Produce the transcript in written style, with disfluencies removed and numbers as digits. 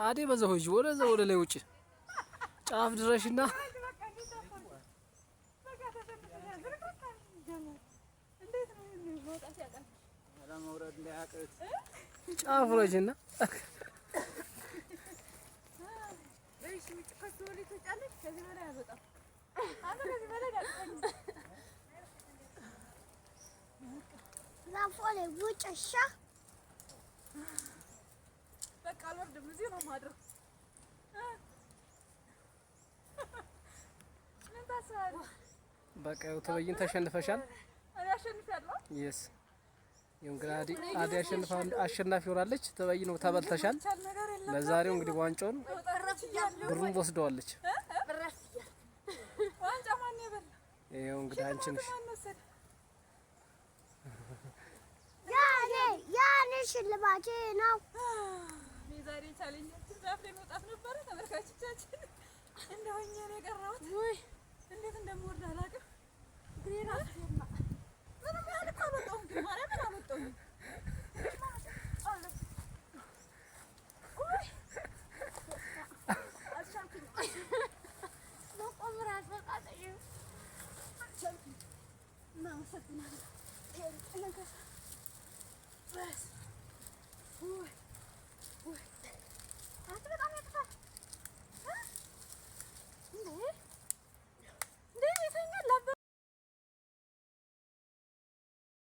አዴ በዛው ሂጂ ወደ ላይ ውጪ ጫፍ ድረሽና ጫፍ ወረጅና ዛፎሌ ውጭሻ በቃ አልወርድም እዚህ ነው የማድረው። ምን ታስባለህ? በቃ ተበይን ተሸንፈሻል። እኔ አሸንፊያለሁ። የስ እንግዲህ አዲ አሸናፊ ሆናለች። ተበይ ነው ተበልተሻል። ለዛሬው እንግዲህ ዋንጫውን ብሩን ወስደዋለች። ዋንጫ ማን ይበል? ይሄው እንግዲህ አንቺ ነሽ። ያኔ ሽልማቴ ነው። የዛሬ ቻሌንጅ ዛፍ ላይ